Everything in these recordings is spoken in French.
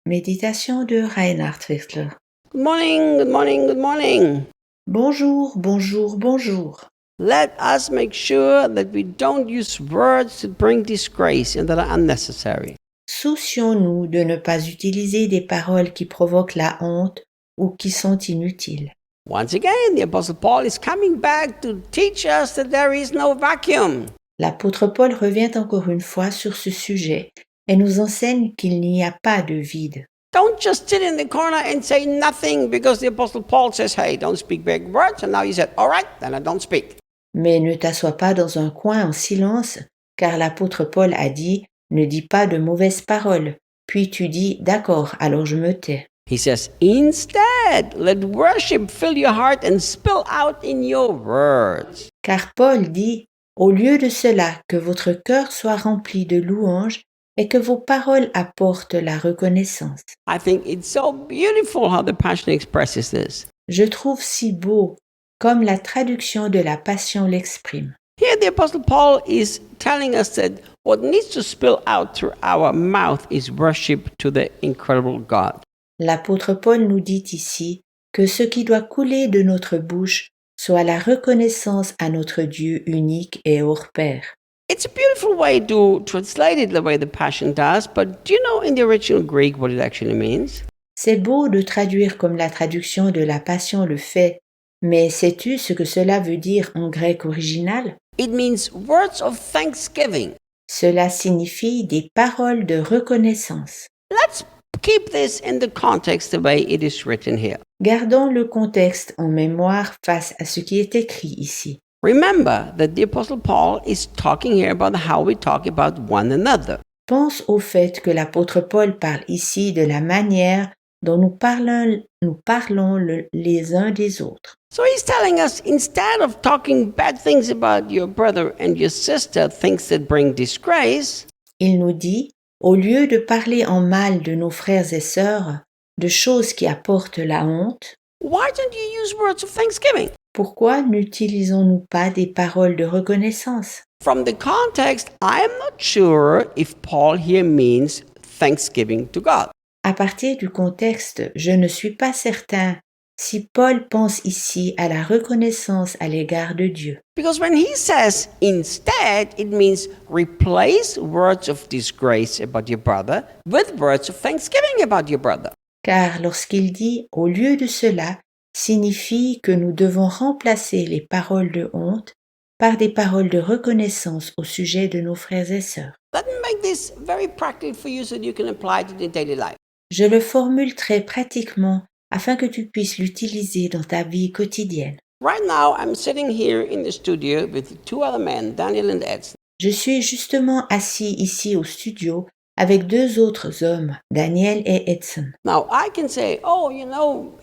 Méditation de Reinhard Winkler. Good morning, good morning, good morning. Bonjour, bonjour, bonjour. Let us make sure that we don't use words that bring disgrace and that are unnecessary. Soucions-nous de ne pas utiliser des paroles qui provoquent la honte ou qui sont inutiles. Once again, the Apostle Paul is coming back to teach us that there is no vacuum. L'apôtre Paul revient encore une fois sur ce sujet et nous enseigne qu'il n'y a pas de vide. Don't just sit in the corner and say nothing because the Apostle Paul says, hey, don't speak big words. And now he said, all right, then I don't speak. Mais ne t'assois pas dans un coin en silence, car l'apôtre Paul a dit « Ne dis pas de mauvaises paroles ». Puis tu dis « D'accord, alors je me tais ». He says, instead, let worship fill your heart and spill out in your words. Car Paul dit « Au lieu de cela, que votre cœur soit rempli de louanges et que vos paroles apportent la reconnaissance. » I think it's so beautiful how the Passion expresses this. Je trouve si beau, comme la traduction de la Passion l'exprime. Here the Apostle Paul is telling us that what needs to spill out through our mouth is worship to the incredible God. L'apôtre Paul nous dit ici que ce qui doit couler de notre bouche soit la reconnaissance à notre Dieu unique et hors pair. It's a beautiful way to translate it the way the Passion does, but do you know in the original Greek what it actually means? C'est beau de traduire comme la traduction de la Passion le fait, mais sais-tu ce que cela veut dire en grec original? It means words of thanksgiving. Cela signifie des paroles de reconnaissance. Let's keep this in the context the way it is written here. Gardons le contexte en mémoire face à ce qui est écrit ici. Remember that the Apostle Paul is talking here about how we talk about one another. Pense au fait que l'apôtre Paul parle ici de la manière dont nous parlons les uns des autres. So he's telling us instead of talking bad things about your brother and your sister, things that bring disgrace, Il nous dit, au lieu de parler en mal de nos frères et sœurs, de choses qui apportent la honte, why don't you use words of thanksgiving? pourquoi n'utilisons-nous pas des paroles de reconnaissance? From the context, I am not sure if Paul here means thanksgiving to God. À partir du contexte, je ne suis pas certain si Paul pense ici à la reconnaissance à l'égard de Dieu. Because when he says instead, it means replace words of disgrace about your brother with words of thanksgiving about your brother. Car lorsqu'il dit « au lieu de cela », signifie que nous devons remplacer les paroles de honte par des paroles de reconnaissance au sujet de nos frères et sœurs. Let me make this very practical for you so that you can apply it in your daily life. Je le formule très pratiquement afin que tu puisses l'utiliser dans ta vie quotidienne. Right now, I'm sitting here in the studio with two other men, Daniel and Edson. Je suis justement assis ici au studio avec deux autres hommes, Daniel et Edson. Now, I can say, oh,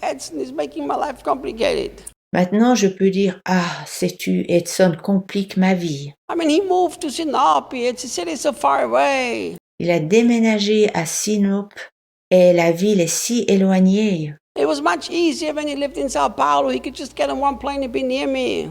Edson is making my life complicated. Maintenant, je peux dire « Ah, sais-tu, Edson complique ma vie. I mean, he moved to Sinope. It's a city so far away. Il a déménagé à Sinope et la ville est si éloignée. It was much easier when he lived in Sao Paulo. He could just get on one plane and be near me.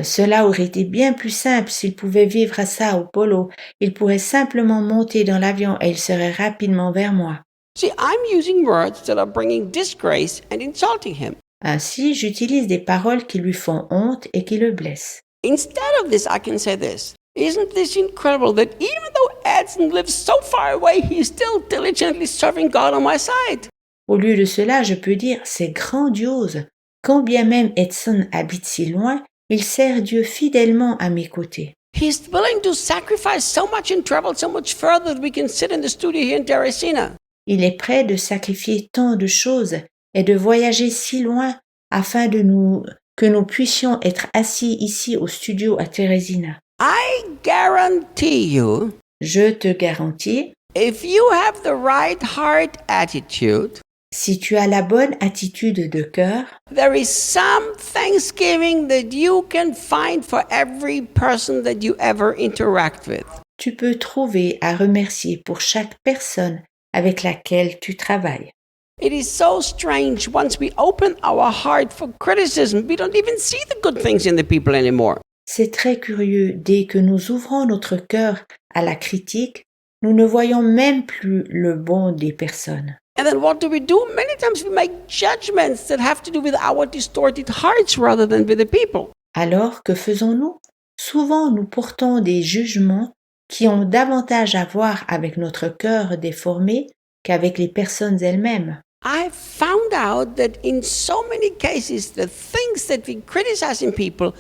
Cela aurait été bien plus simple s'il pouvait vivre à Sao Paulo. Il pourrait simplement monter dans l'avion et il serait rapidement vers moi. See, I'm using words that are bringing disgrace and insulting him. Ainsi, j'utilise des paroles qui lui font honte et qui le blessent. Instead of this, I can say this. Isn't this incredible that even though Edson lives so far away, he's still diligently serving God on my side? Au lieu de cela, je peux dire « C'est grandiose. Quand bien même Edson habite si loin, il sert Dieu fidèlement à mes côtés. He's willing to sacrifice so much and travel so much further that we can sit in the studio here in Teresina. Il est prêt de sacrifier tant de choses et de voyager si loin afin que nous puissions être assis ici au studio à Teresina. I guarantee you, Je te garantis, if you have the right heart attitude, si tu as la bonne attitude de cœur, there is some thanksgiving that you can find for every person that you ever interact with. tu peux trouver à remercier pour chaque personne avec laquelle tu travailles. It is so strange once we open our heart for criticism, we don't even see the good things in the people anymore. C'est très curieux, dès que nous ouvrons notre cœur à la critique, nous ne voyons même plus le bon des personnes. And then what do? Many times we make judgments that have to do with our distorted hearts rather than with the people. Alors, que faisons-nous? Souvent, nous portons des jugements qui ont davantage à voir avec notre cœur déformé qu'avec les personnes elles-mêmes. I found out that in so many cases, the things that we criticize in people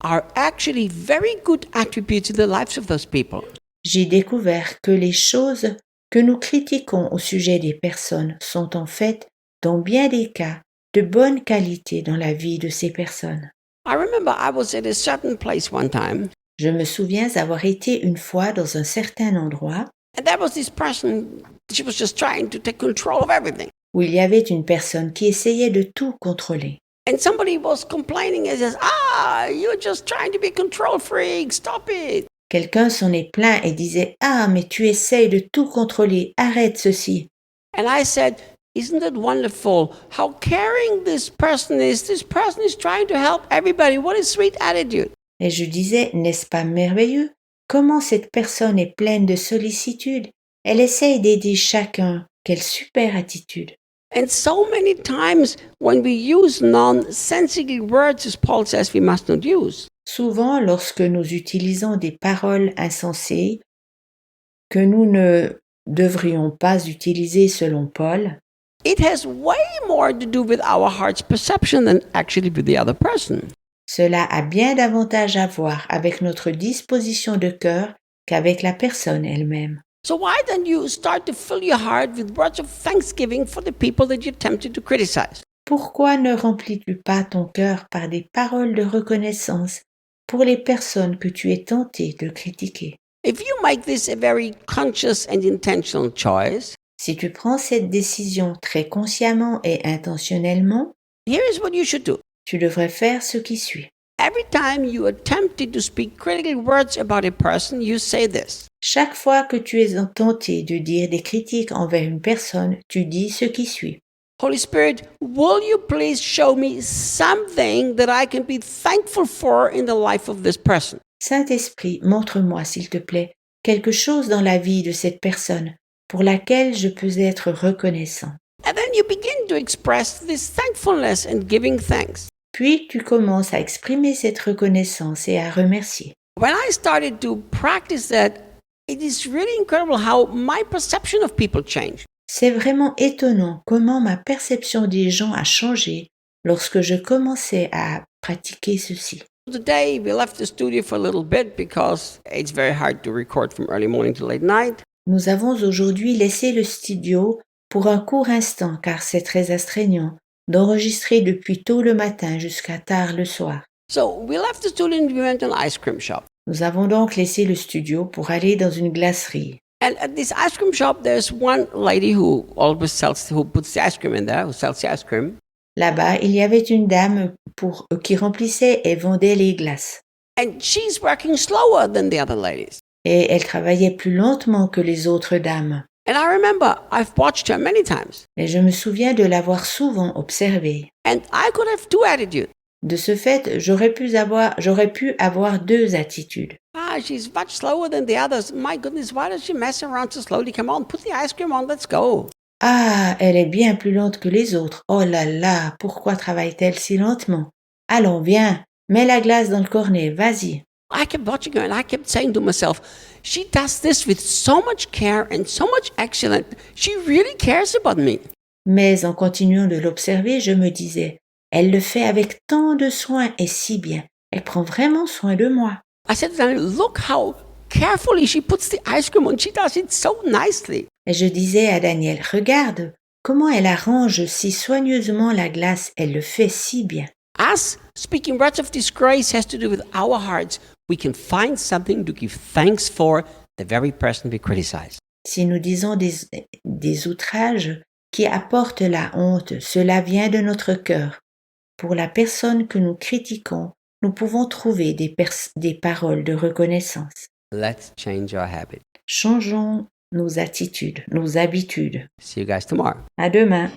are actually very good attributes in the lives of those people. J'ai découvert que les choses que nous critiquons au sujet des personnes sont en fait, dans bien des cas, de bonnes qualités dans la vie de ces personnes. I remember I was at a certain place one time, Je me souviens avoir été une fois dans un certain endroit and there was this person, she was just trying to take control of everything. où il y avait une personne qui essayait de tout contrôler. And somebody was complaining and says, you're just trying to be a control freak, stop it. Quelqu'un s'en est plaint et disait « Ah, mais tu essayes de tout contrôler, arrête ceci !» And I said, isn't it wonderful how caring this person is? This person is trying to help everybody. What a sweet attitude. Et je disais « N'est-ce pas merveilleux? Comment cette personne est pleine de sollicitude? Elle essaye d'aider chacun. Quelle super attitude !» And so many times when we use nonsensical words, as Paul says, we must not use. Souvent, lorsque nous utilisons des paroles insensées que nous ne devrions pas utiliser selon Paul, It has way more to do with our heart's perception than actually with the other person. cela a bien davantage à voir avec notre disposition de cœur qu'avec la personne elle-même. So why don't you start to fill your heart with words of thanksgiving for the people that you're tempted to criticize? Pourquoi ne remplis-tu pas ton cœur par des paroles de reconnaissance pour les personnes que tu es tenté de critiquer? If you make this a very conscious and intentional choice, Si tu prends cette décision très consciemment et intentionnellement, here is what you should do. tu devrais faire ce qui suit. Every time you are tempted to speak critical words about a person, you say this. Chaque fois que tu es tenté de dire des critiques envers une personne, tu dis ce qui suit. Holy Spirit, will you please show me something that I can be thankful for in the life of this person? Saint-Esprit, montre-moi, s'il te plaît, quelque chose dans la vie de cette personne pour laquelle je peux être reconnaissant. And then you begin to express this thankfulness and giving thanks. Puis tu commences à exprimer cette reconnaissance et à remercier. When I started to practice that, it is really incredible how my perception of people changed. C'est vraiment étonnant comment ma perception des gens a changé lorsque je commençais à pratiquer ceci. Today, we left the studio for a little bit because it's very hard to record from early morning to late night. Nous avons aujourd'hui laissé le studio pour un court instant car c'est très astreignant d'enregistrer depuis tôt le matin jusqu'à tard le soir. So we left the studio and we went to an ice cream shop. Nous avons donc laissé le studio pour aller dans une glacerie. And at this ice cream shop, there's one lady who puts the ice cream in there, who sells the ice cream. Là-bas, il y avait une dame qui remplissait et vendait les glaces. And she's working slower than the other ladies. Et elle travaillait plus lentement que les autres dames. And I remember I've watched her many times. Et je me souviens de l'avoir souvent observée. And I could have two attitudes. De ce fait, j'aurais pu avoir deux attitudes. She's much slower than the others. My goodness, why does she mess around so slowly? Come on, put the ice cream on, let's go. Ah, elle est bien plus lente que les autres. Oh là là, pourquoi travaille-t-elle si lentement? Allons, viens, mets la glace dans le cornet, vas-y. I kept watching her and I kept saying to myself, she does this with so much care and so much excellence. She really cares about me. Mais en continuant de l'observer, je me disais, elle le fait avec tant de soin et si bien. Elle prend vraiment soin de moi. I said, look how carefully she puts the ice cream on. She does it so nicely. Et je disais à Daniel, regarde comment elle arrange si soigneusement la glace, elle le fait si bien. Us speaking words of disgrace has to do with our hearts. We can find something to give thanks for the very person we criticize. Si nous disons des outrages qui apportent la honte, cela vient de notre cœur. Pour la personne que nous critiquons, nous pouvons trouver des paroles de reconnaissance. Let's change our habit. Changeons nos attitudes, nos habitudes. See you guys tomorrow. À demain.